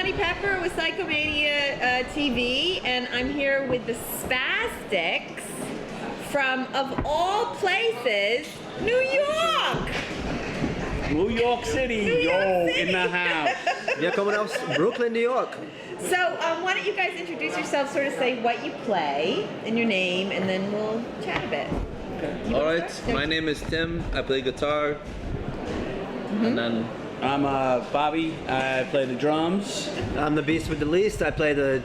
Connie Pepper with Psychomania TV, and I'm here with the Spastiks from, of all places, New York! New York City, in the house. Yeah, coming out Brooklyn, New York. So, why don't you guys introduce yourselves, sort of say what you play and your name, and then we'll chat a bit. Okay. All right, my name is Tim. I play guitar. And then I'm Bobby. I play the drums. I'm the beast with the least. I play the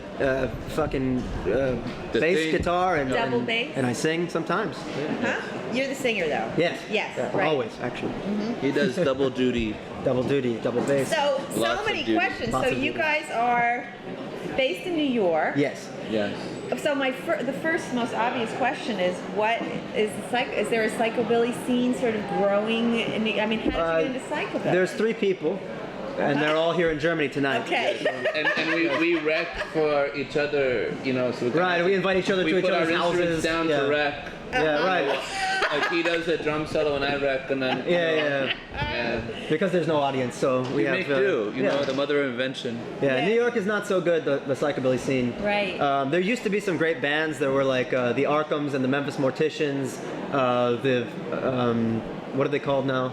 bass guitar and double bass, and I sing sometimes. Huh? You're the singer, though. Yes. Yes. Yeah, right. always, actually. he does double duty. Double duty, double bass. So Lots many of duty. questions. Lots So of you duty. guys are based in New York. Yes. Yes. So the first most obvious question is, what is is there a psychobilly scene sort of growing? I mean, how did you get into psychobilly? There's 3 people, and they're all here in Germany tonight. Okay. And we rec for each other, you know. So We invite each other to each other's we put our instruments houses. down to rec. Yeah, right. Like he does a drum solo and I rec, and then Yeah. Because there's no audience, so we have make do. You know, the mother of invention. Yeah, New York is not so good, the psychobilly scene. Right. There used to be some great bands. There were like the Arkhams and the Memphis Morticians. What are they called now?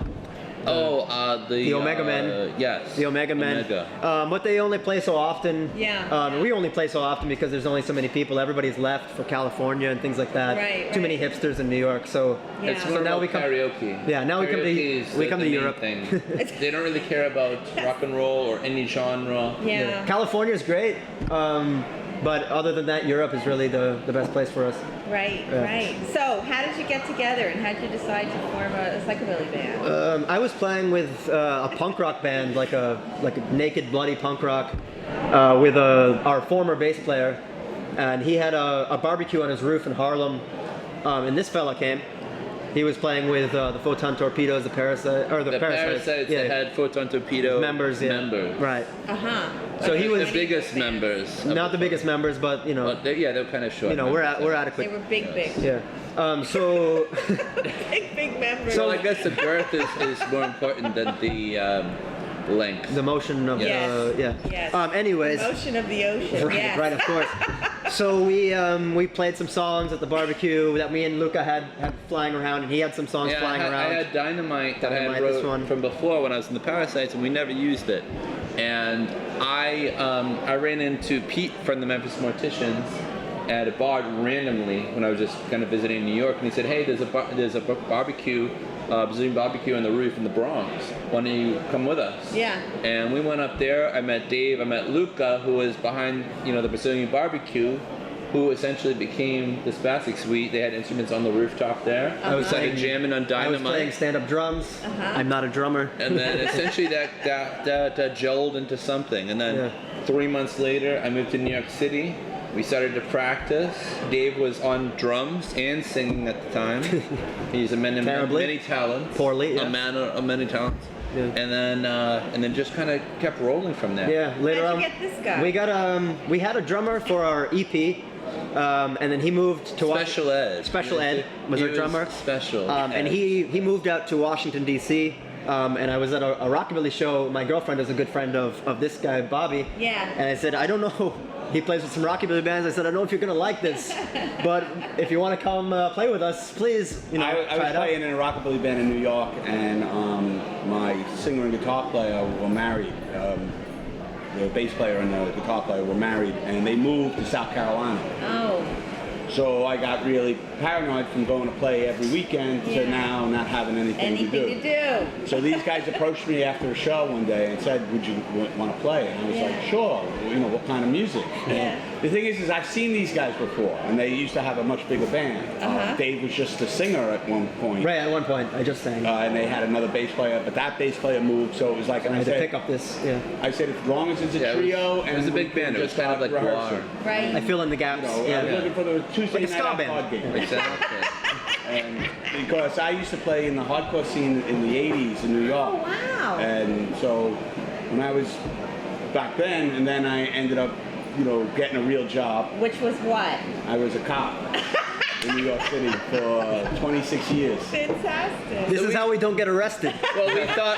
The Omega Men. Yes. The Omega Men. But they only play so often. Yeah. We only play so often because there's only so many people. Everybody's left for California and things like that. Right, Too many hipsters in New York. So Yeah. It's So more now about we come- karaoke. Yeah, now we come to- Karaoke is we come the to main Europe. thing. They don't really care about rock and roll or any genre. Yeah. California is great. But other than that, Europe is really the best place for us. Right. Right. So how did you get together, and how did you decide to form a psychobilly band? I was playing with a punk rock band, like a naked, bloody punk rock, with our former bass player, and he had a barbecue on his roof in Harlem, and this fella came. He was playing with the Photon Torpedoes, the Parasites. The Parasites that had Photon Torpedo members. Yeah. members. Right. So Like he was the biggest members. Not the biggest members, but you know. But they're kind of short. You know, we're members. adequate. they were big. Yeah. So. big members. So I guess the girth is more important than the length. The motion of Yes. Yes. Anyways. The motion of the ocean. Right, Yes. right, of course. So we played some songs at the barbecue that me and Luca had flying around, and he had some songs flying around. I had Dynamite that I Dynamite, had this one. wrote from before when I was in the Parasites, and we never used it. And I ran into Pete from the Memphis Morticians at a bar randomly when I was just kind of visiting New York, and he said, "Hey, there's a barbecue, Brazilian barbecue on the roof in the Bronx. Why don't you come with us?" Yeah. And we went up there. I met Dave. I met Luca, who was behind, the Brazilian barbecue, who essentially became the Spastiks. They had instruments on the rooftop there. We started jamming on Dynamite. I was playing stand-up drums. I'm not a drummer. And then essentially that gelled into something. And then 3 months later, I moved to New York City. We started to practice. Dave was on drums and singing at the time. He's a man of many talents. Poorly, yeah. A man of many talents. Yeah. And then just kind of kept rolling from there. Yeah, later How'd on. you get this guy? We had a drummer for our EP, and then he moved to Special Ed. Special Ed was our drummer. Special. And he moved out to Washington D.C. And I was at a rockabilly show. My girlfriend is a good friend of this guy, Bobby. Yeah. And I said, I don't know. He plays with some rockabilly bands. I said, I don't know if you're gonna like this, but if you want to come play with us, please. I was playing in a rockabilly band in New York, and my singer and guitar player were married. The bass player and the guitar player were married, and they moved to South Carolina. Oh. So I got really paranoid from going to play every weekend to now not having anything to do. So these guys approached me after a show one day and said, "Would you want to play?" And I was like, "Sure. What kind of music?" And the thing is I've seen these guys before, and they used to have a much bigger band. Dave was just a singer at one point. Right, at one point, I just sang. And they had another bass player, but that bass player moved, so it was like, and I I had to said, pick up this. Yeah. I said, as long as it's a trio, it was a big band. It was kind of like Guar. Right. I fill in the gaps. I was looking for the Tuesday Like a night ska out band. card game. Exactly. And because I used to play in the hardcore scene in the 80s in New York. Oh, wow. And so when I was back then, and then I ended up, getting a real job. Which was what? I was a cop. in New York City for 26 years. Fantastic. This is how we don't get arrested. Well,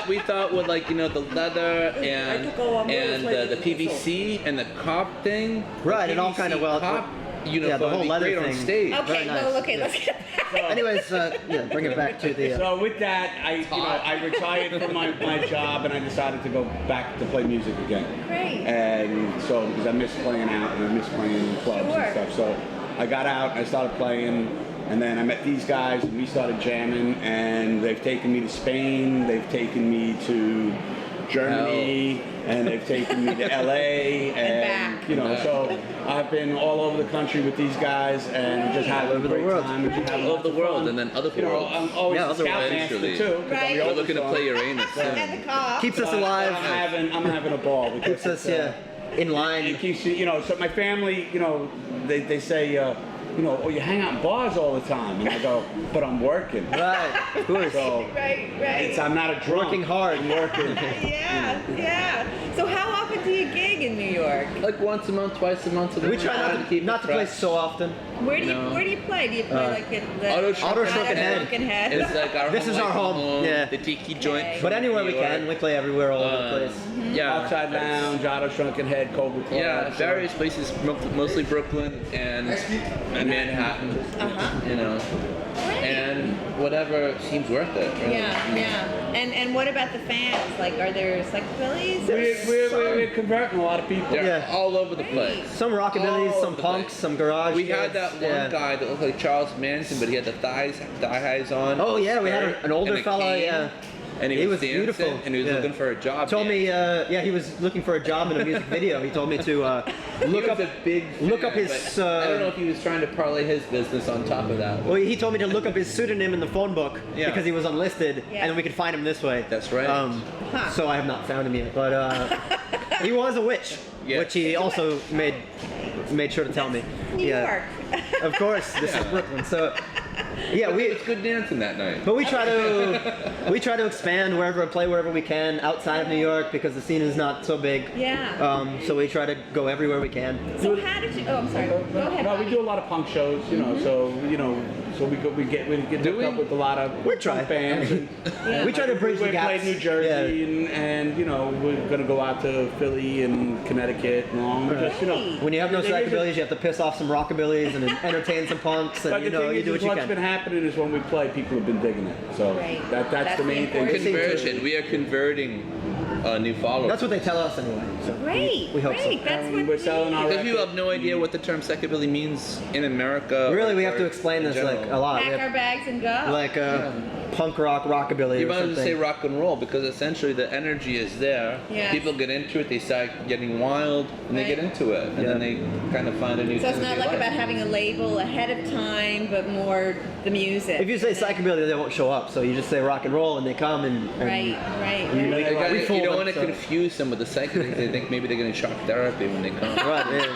we thought with like, you know, the leather and the PVC and the cop thing. Right, the and all kind of, well, cop uniform yeah, the whole would be leather great thing. on stage. Okay, Very nice. well, okay, let's get back. Anyways, yeah, bring it back to the. So with that, I retired from my job and I decided to go back to play music again. Great. And so, because I miss playing out and I miss playing in clubs Sure. and stuff. So I got out and I started playing, and then I met these guys and we started jamming, and they've taken me to Spain, they've taken me to Germany, and they've taken me to LA, and back. you know, so I've been all over the country with these guys and just having a great time. And just having All over the lots of world fun. and then other You know, worlds. I'm always Yeah, a other scout worlds, master actually. too. 'cause Right. I'm the We're oldest looking to one. play Uranus soon. And the cop. Keeps us I'm alive. having a ball. Because Keeps us, it's, yeah, in line. It keeps you know. So my family, you know, they say, you know, oh, you hang out in bars all the time, and I go, but I'm working. Right, of course. So Right. I'm not a drunk. Working hard and working. Yeah. So how often do you gig in New York? Like once a month, twice a month. We try not to play so often. Where do you No. play? Do you play like at the Auto Shrunken Head. Head? It's like our This home, is our like home, yeah. The tiki joint. Okay. But anywhere we New York. can, we play everywhere, all over the place. Yeah. Outside Lounge, Auto Shrunken Head, Cobra Club. Yeah, so- various places, mostly Brooklyn and Manhattan. You know, and whatever seems worth it. Really. Yeah. And what about the fans? Like, are there psychobillies? We're converting a lot of people. They're Yeah. all over the place. Some rockabillies, All some over the punks, place. some garage. We kids. had that one Yeah. guy that looked like Charles Manson, but he had the thigh highs on. Oh yeah, we had skirt, an older and a fella. cane, Yeah. and he, He was was dancing, beautiful, and he was yeah. looking for a job. Told me, dancing. yeah, he was looking for a job in a music video. He told me to look He up was a big look up fan, his. but I don't know if he was trying to parlay his business on top of that. Well, he told me to look up his pseudonym in the phone book Yeah. because he was unlisted, Yeah. and we could find him this way. That's right. Huh. So I have not found him yet, but he was a witch, Yeah. which he also made sure to tell me. New York. Of course, this is Brooklyn. So yeah, It we. was good dancing that night. But we try to expand play wherever we can outside of New York because the scene is not so big. Yeah. So we try to go everywhere we can. So how did you? Oh, I'm sorry. Go ahead. No, we Bobby. do a lot of punk shows, you know. So we get hooked up with a lot of We try. punk bands. And We try to bridge the we gaps. played New Jersey, and you know we're gonna go out to Philly and Connecticut and all. We just, you know, When you have no the thing is psychobillies, you have to piss off some rockabillies and entertain some punks, But and the thing you is, do what you what's can. been happening is when we play, people have been digging it. So Right. that's the main thing. important. Conversion. We are converting new followers. That's what they tell us anyway. So Great. we hope so. Great. That's And what we're selling our Because people have no idea what the term psychobilly means in America. Really, we or have to explain in this like general. a lot. We pack have- our bags and go. like punk rock, rockabilly, You or might as well something. say rock and roll because essentially the energy is there. Yes. People get into it, they start getting wild, and they Right. get into it, and Yeah. then they kind of find a new So thing it's that not they like about having a label ahead of time, but more the music. If you say psychobilly, they won't show up. So you just say rock and roll, and they come and Right. You- You, gotta- We you fool don't them, want to so- confuse them with the psychedelics. They think maybe they're getting shock therapy when they come. Right, yeah.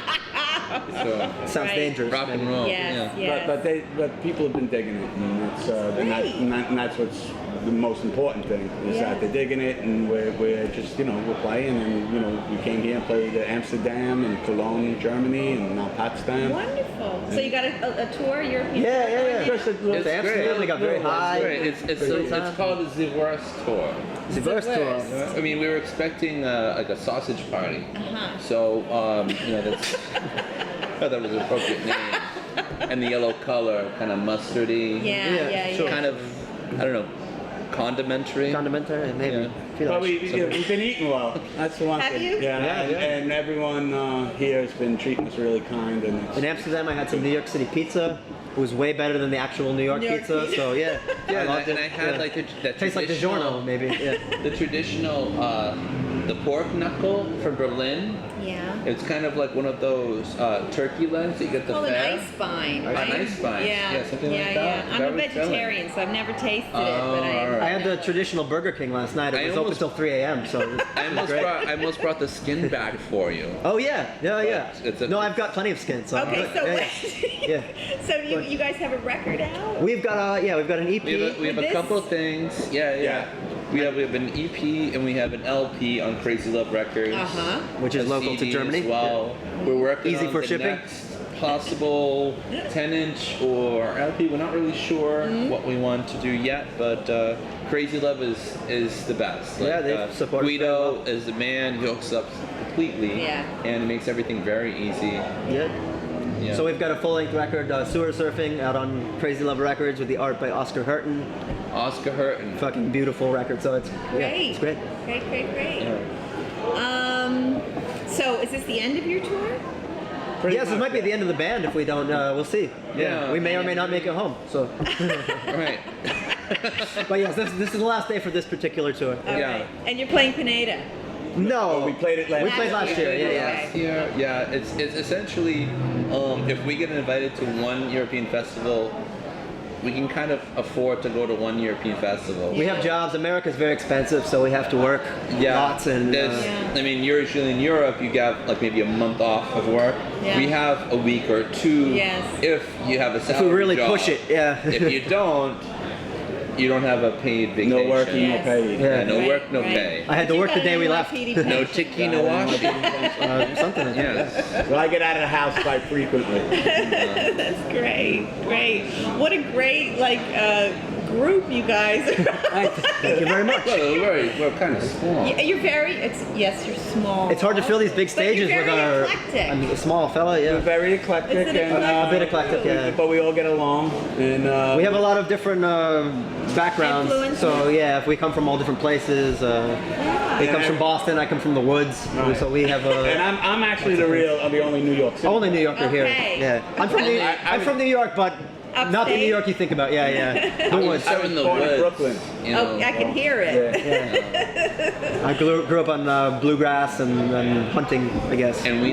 So, Sounds Right. dangerous. rock and roll. Yes. Yeah. Yes. But people have been digging it, and it's Great. and that's what's the most important thing is Yeah. that they're digging it, and we're just we're playing, and we came here and played Amsterdam and Cologne, Germany, and now Potsdam. Wonderful. So you got a tour, European Yeah, tour yeah, going yeah. in? Just a little It's Amsterdam, great. we got very high. It's great. It's called the Worst Tour. It's a verse tour. I mean, we were expecting like a sausage party. Uh-huh. So, that's, I thought that was an appropriate name. And the yellow color, kind of mustardy. Yeah. sure. Kind of, I don't know, condimentary. Condimentary, maybe. Yeah. Feel But like we've been eating well. That's the one Have thing. you? Yeah, Yeah. and everyone here has been treating us really kind, and it's, In Amsterdam, I had some New York City pizza. It was way better than the actual New York New York pizza. pizza. So yeah, Yeah, and I, loved it. and I had Yeah. like that Tastes like traditional, DiGiorno, maybe. Yeah. the traditional, the pork knuckle from Berlin. Yeah. It's kind of like one of those turkey legs that you get the Called an fat. ice spine, An right? ice spine. Yeah. Yeah, something like yeah. that. I'm a Very filling. vegetarian, so I've never tasted it, but Oh, I. alright. I had the traditional Burger King last night. It I was almost- open till 3 a.m. So it was, I almost brought the skin back for you. Oh yeah. it's a- No, I've got plenty of skin. So I'm Okay, good. so yeah. so you guys have a record out? We've got we've got an EP. We have With a this? couple of things. Yeah. We have an EP and we have an LP on Crazy Love Records. Uh-huh. Which is a local to CD Germany. as well. We're working Easy on for the shipping? next possible 10-inch or LP. We're not really sure what we want to do yet, but Crazy Love is the best. Yeah, they support us very Guido well. is the man who hooks up completely, and it makes everything very easy. Yeah. Yeah. So we've got a full-length record, Sewer Surfing, out on Crazy Love Records with the art by Oscar Hurton. Oscar Hurton. Fucking beautiful record. So it's Great. it's great. Great. Yeah. So is this the end of your tour? Yes, it might be the end of the band if we don't. We'll see. Yeah. We may or may not make it home. So. Right. But yes, this is the last day for this particular tour. Okay. Yeah. And you're playing Pineda. No, We played it last We played last year. Yeah. Okay. Yeah. It's essentially if we get invited to one European festival, we can kind of afford to go to one European festival. We have jobs. America's very expensive, so we have to work lots. And I mean, usually in Europe, you get like maybe a month off of work. Yeah. We have a week or two. Yes. If you have a if salary we really job. push it, yeah. If you don't, you don't have a paid vacation. No working, no Yes. paid. Yeah. No Right, work, no right. pay. I had to You work the got day we an left. NYPD No pension. ticky, no washi. Something. Like that. Yes. Well, I get out of the house quite frequently. That's great. What a great group you guys are. Thank you very much. Well, we're kind of small. You're yes, you're small. It's hard to fill these big stages but you're with very our. eclectic. I'm a small fella, We're yeah. very eclectic. Is it and, eclectic? A bit eclectic, yeah. But we all get along. And We have a lot of different backgrounds. Influences. So yeah, if we come from all different places. He comes from Boston. I come from the woods. Right. So we have and a. I'm actually the only New York City. Only New Yorker here. Okay. Yeah. I'm from New. I'm from New York, but not the Upstate? New York you think about. Yeah. The woods. I'm in the born in woods. Brooklyn. You know, Oh, I can hear it. Yeah. I grew up on bluegrass and hunting, I guess. and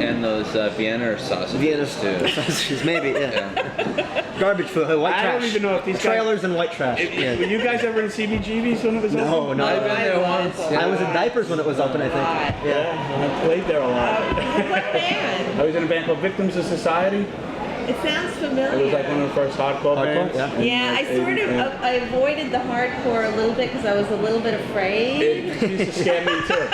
and those Vienna sausages Vienna too. sausages, maybe. Yeah. Garbage food, white I trash. don't even know if these guys- trailers and white trash. Were you guys ever in CBGB's when it was No, open? no. I've been there once. I was in diapers when it was open, I think. Yeah. Yeah, I played there a lot. What band? I was in a band called Victims of Society. It sounds familiar. It was like one of the first hardcore bands. yeah. in, Yeah, like, I sort of 80s. I avoided the hardcore a little bit because I was a little bit afraid. It used to scare me too.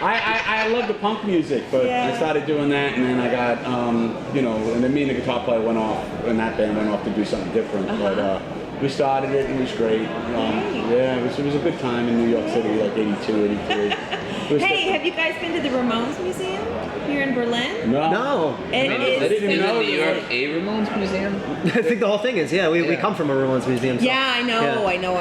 I love the punk music, but Yeah. I started doing that, and then I got, and then me and the guitar player went off, and that band went off to do something different. But we started it, and it was great. Yeah, it was a good time in New York City, like 82, 83. It was Hey, have you guys been to the Ramones Museum here in Berlin? No. No. It I is. didn't Is know in New it York was- a Ramones museum? I think the whole thing is, we Yeah. come from a Ramones museum. So. Yeah, I know. Yeah.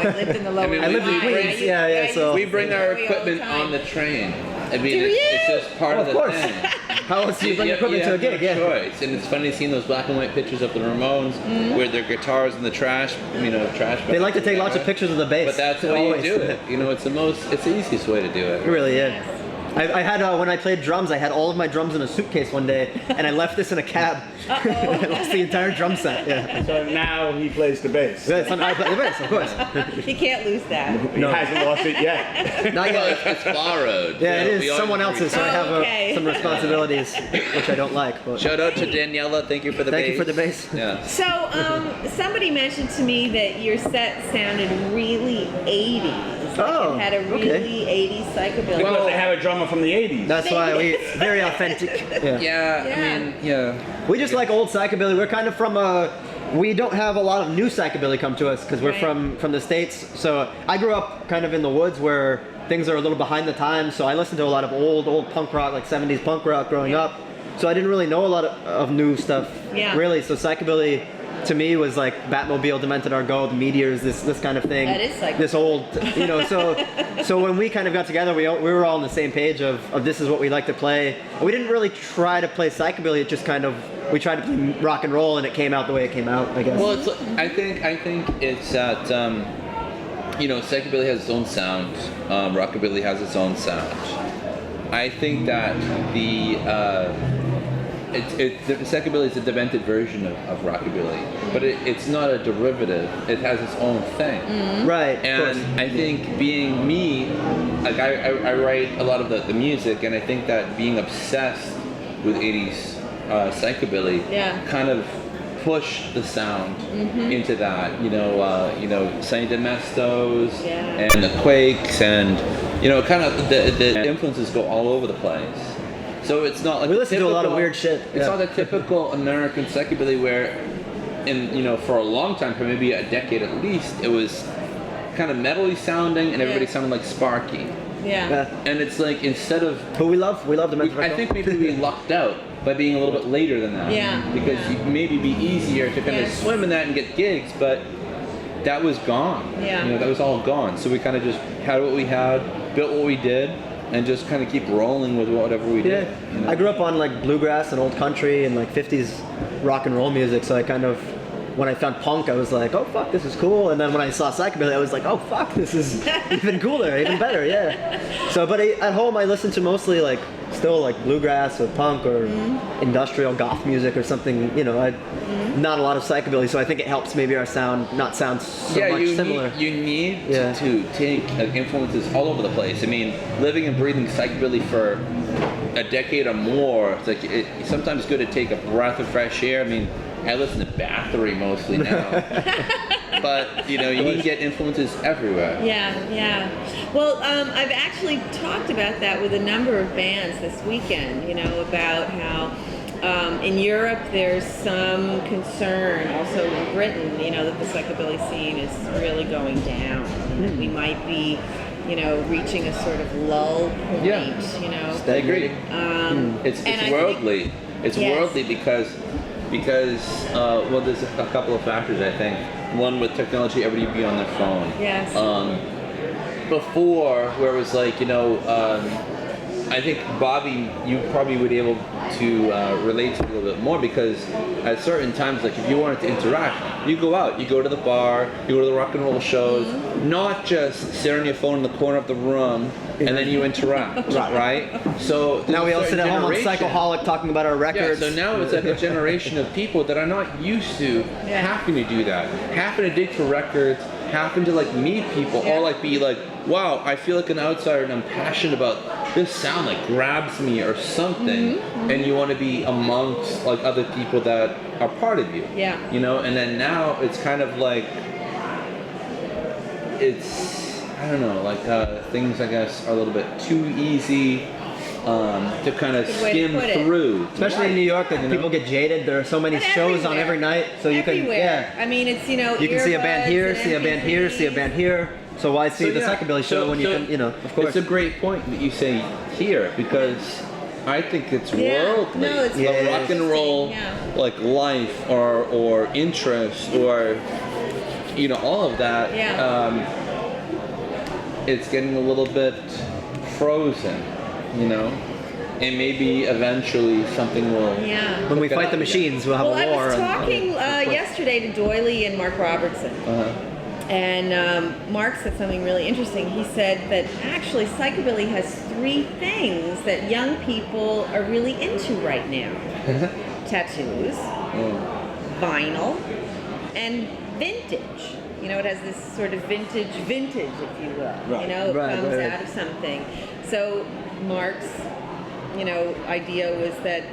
I lived in the lower. I lived in Manhattan. Queens, used- yeah, I so- used We to bring see our Joey all equipment time. on the train. I mean, Do it's you? just part Oh, of of the course. thing. How else do you bring equipment to a gig? No Yeah. choice. And it's funny seeing those black and white pictures of the Ramones with their guitars in the trash, trash. They like to take lots of pictures of the bass. But that's the way Always. you do it. It's the easiest way to do it. Really, yeah. I had when I played drums, I had all of my drums in a suitcase one day, and I left this in a cab. I lost the entire drum set. Yeah. So now he plays the bass. That's when I play the bass, of course. You can't lose that. He hasn't lost it yet. Not Well, yet. it's borrowed. Yeah, so it we is always someone else's, so I have okay. some responsibilities, which I don't like. But Shout out to Daniela. Thank you for the bass. thank you for the bass. Yeah. So, somebody mentioned to me that your set sounded really 80s. Like Oh, it had a really okay. 80s psychobilly. Because they have a drummer from the 80s. That's why we very authentic. Yeah. Yeah. We just like old psychobilly. We're kind of from we don't have a lot of new psychobilly come to us because we're Right. from the States. So I grew up kind of in the woods where things are a little behind the times. So I listened to a lot of old punk rock, like 70s punk rock growing up. So I didn't really know a lot of new stuff, Yeah. really. So psychobilly to me was like Batmobile, Demented Are Go, the Meteors, this kind of thing. That is psychobilly. This old, so when we kind of got together, we were all on the same page of this is what we like to play. We didn't really try to play psychobilly. It just kind of we tried to play rock and roll, and it came out the way it came out, I guess. Well, I think it's that psychobilly has its own sound. Rockabilly has its own sound. I think that psychobilly is a demented version of rockabilly, but it's not a derivative. It has its own thing. Right. Of And course. I think being me, like I write a lot of the music, and I think that being obsessed with 80s psychobilly kind of pushed the sound into that. Saint Domestos and the Quakes, and kind of the influences go all over the place. So it's not like we listen to a lot of weird shit. It's not the typical American psychobilly where, for a long time, for maybe a decade at least, it was kind of metally sounding and everybody sounded like Sparky. Yeah. And it's like instead of. But we love the mental. I think maybe we lucked out by being a little bit later than that. Yeah. Because you maybe be easier to kind of swim in that and get gigs, but that was gone. Yeah. That was all gone. So we kind of just had what we had, built what we did, and just kind of keep rolling with whatever we did. I grew up on like bluegrass and old country and like 50s rock and roll music, so I kind of, when I found punk, I was like, oh fuck, this is cool. And then when I saw psychobilly, I was like, oh fuck, this is even cooler, even better, yeah. So, but at home, I listen to mostly like, still like bluegrass or punk or industrial goth music or something, not a lot of psychobilly, so I think it helps maybe our sound not sound so much similar. You need to take influences all over the place. I mean, living and breathing psychobilly for a decade or more, it's like it's sometimes good to take a breath of fresh air. I mean, I listen to Bathory mostly now. But, you can get influences everywhere. Yeah. Well, I've actually talked about that with a number of bands this weekend, about how in Europe there's some concern, also in Britain, that the psychobilly scene is really going down. That we might be, reaching a sort of lull point, I agree. It's worldly. It's worldly because there's a couple of factors, I think. One, with technology, everybody be on their phone. Yes. Before, where it was like, I think, Bobby, you probably would be able to relate to it a little bit more, because at certain times, like if you wanted to interact, you go out, you go to the bar, you go to the rock and roll shows, not just sit on your phone in the corner of the room and then you interact, right? So now we all sit at home on Psychoholic talking about our records. Yeah, so now it's like a generation of people that are not used to having to do that, having to dig for records, having to like meet people, or like be like, wow, I feel like an outsider and I'm passionate about this sound, like grabs me or something, and you want to be amongst like other people that are part of you. Yeah. And then now it's kind of like I don't know, like things I guess are a little bit too easy to kind of skim through. Especially in New York, like people get jaded. There are so many shows on every night, so you can I mean, it's you can see a band here, see a band here, see a band here. So why see the psychobilly show when you can, of course. It's a great point that you say here, because I think it's worldly. No, it's rock and roll, like life or interest or all of that. It's getting a little bit frozen, and maybe eventually something will. Yeah. When we fight the machines, we'll have a war. I was talking yesterday to Doyley and Mark Robertson. And Mark said something really interesting. He said that actually psychobilly has 3 things that young people are really into right now. Tattoos, vinyl, and vintage. It has this sort of vintage, if you will. Right. It comes out of something. So Mark's, idea was that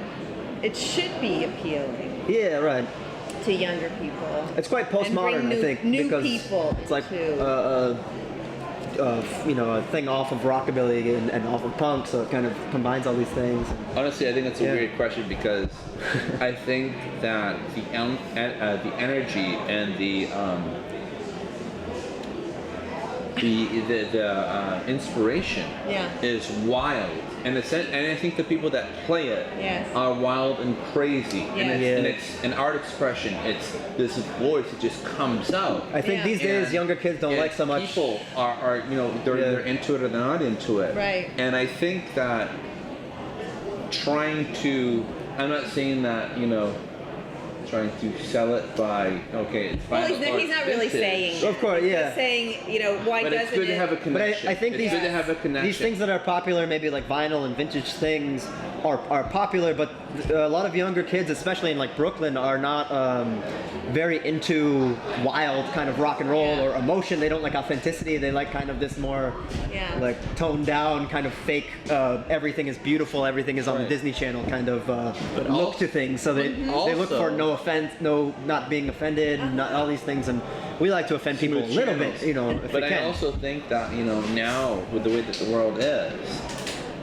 it should be appealing. Yeah, right. To younger people. It's quite postmodern, I think. New because people. It's like a thing off of rockabilly and off of punk, so it kind of combines all these things. Honestly, I think that's a weird question, because I think that the energy and the inspiration is wild, and I think the people that play it are wild and crazy, and it's an art expression. It's this voice that just comes out. I think these days younger kids don't like so much. People are they're into it or they're not into it. Right. And I think that trying to, I'm not saying that trying to sell it by it's well, he's not really saying. Of course, He's saying, why but doesn't it's good to have a connection. But I think it's good to have a connection. These things that are popular, maybe like vinyl and vintage things, are popular, but a lot of younger kids, especially in like Brooklyn, are not very into wild kind of rock and roll or emotion. They don't like authenticity. They like kind of this more like toned down kind of fake. Everything is beautiful. Everything is on the Disney Channel kind of look to things. So they look for no offense, not being offended, not all these things, and we like to offend people a little bit, if but we can. I also think that now with the way that the world is,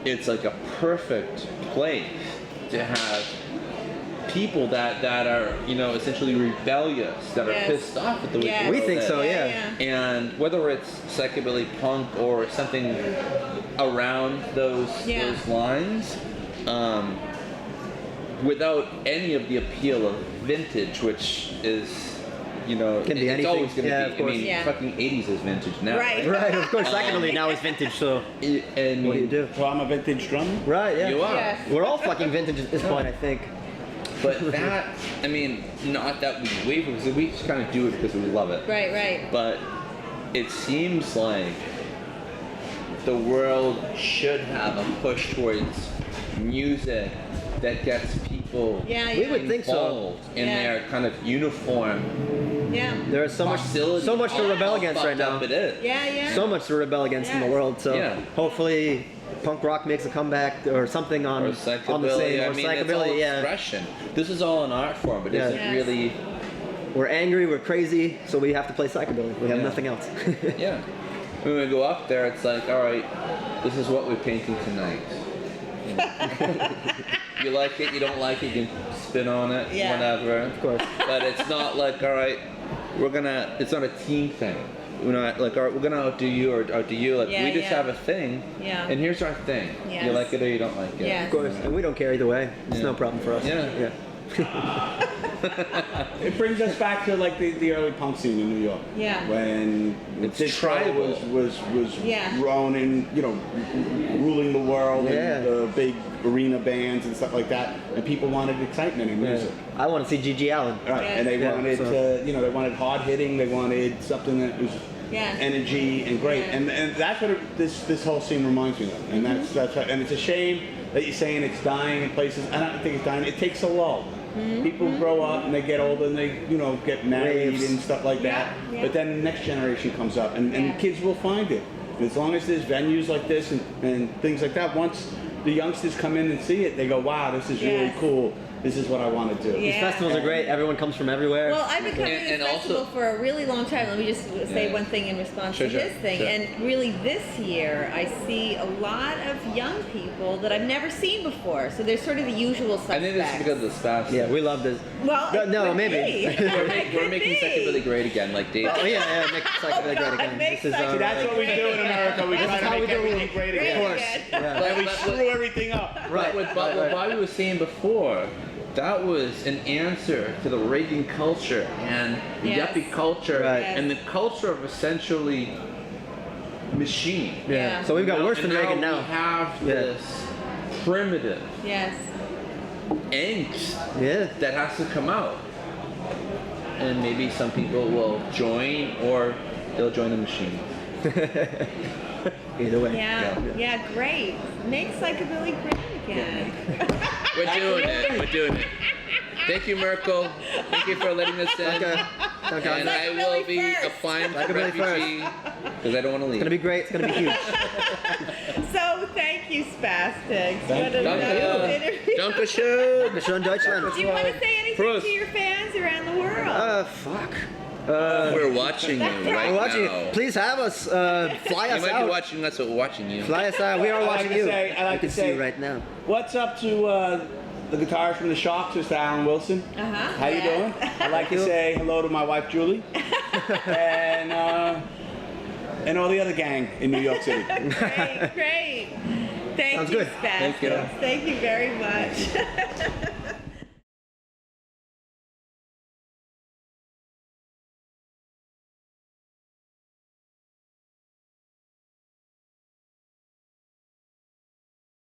it's like a perfect place to have people that are, you know, essentially rebellious, that are pissed off at the way the We world think is. so, yeah. And whether it's psychobilly punk or something around those lines, without any of the appeal of vintage, which is, you know, Can be it's anything. always going to Yeah, be. of course. I mean, fucking 80s is vintage now. Right. Right, of course. Psychobilly now is vintage, so And what do you do? So I'm a vintage drummer. Right, yeah. You are. Yes. We're all fucking vintage at this point, I think. But that, I mean, not that we wait for it, because we just kind of do it because we love it. Right. But it seems like the world should have a push towards music that gets people We would think so. involved in their kind of uniform Yeah. There is so much to rebel against right now. It is. Yeah. So much to rebel against in the world. So hopefully, punk rock makes a comeback or something on Or the same. psychobilly. Or I mean, it's all psychobilly, expression. This is all an art form, but is it really? We're angry, we're crazy, so we have to play psychobilly. We have nothing else. Yeah. When we go up there, it's like, all right, this is what we're painting tonight. You like it, you don't like it, you can spin on it, whatever. Of course. But it's not like, all right, it's not a team thing. We're not like, all right, we're gonna outdo you or outdo you. Like, we just have a thing, and here's our thing. Yes. You like it or you don't like it. Yes. Of course, and we don't care either way. It's no problem for us. Yeah. It brings us back to like the early punk scene in New York. Yeah. When It's this tribal. was grown and, you know, ruling the world and the big arena bands and stuff like that, and people wanted excitement in music. I want to see G.G. Allen. Right, and they wanted they wanted hard hitting, they wanted something that was energy and great, and that's what this whole scene reminds me of, and that's and it's a shame that you're saying it's dying in places. I don't think it's dying. It takes a lull. People grow up and they get older and they, you know, get married and stuff like that. But then the next generation comes up and kids will find it. And as long as there's venues like this and things like that, once the youngsters come in and see it, they go, wow, this is really cool. This is what I want to do. These festivals are great. Everyone comes from everywhere. Well, I've been coming to this festival for a really long time. Let me just say one thing in response to his thing. And really this year, I see a lot of young people that I've never seen before. So there's sort of the usual suspects. I think this is because of the Spastiks. Yeah, we love this. Well, no, maybe. We're making psychobilly great again, like Dave. Oh yeah, make psychobilly great again. Make This is See, that's what we do in America. We try to make everything great again. Of course. Yeah. And we screw everything up. Right. What Bobby was saying before, that was an answer to the Reagan culture and the yuppie culture and the culture of essentially machine. Yeah. So we've got worse than Reagan now. We have this primitive angst that has to come out. And maybe some people will join or they'll join the machine. Either way. Yeah, great. Make psychobilly great again. We're doing it. Thank you, Merkel. Thank you for letting us in. Okay. And I will be applying for refugee because I don't want to leave. It's gonna be great. It's gonna be huge. So thank you, Spastiks. What a Danke. nice interview. Dankeschön. Schön Deutschland. Do you want to say anything Prost. to your fans around the world? Fuck. We're watching you right We're watching. now. Please have us. Fly You us might out. be watching us, but we're watching you. Fly us out. We are watching you. I like we to can see say, you right now. what's up to the guitarist from the Sharks, Mr. Alan Wilson? How you doing? I'd like to say hello to my wife Julie and all the other gang in New York City. Great. Thank Sounds you, good. Spastiks. Thank you. Thank you very much.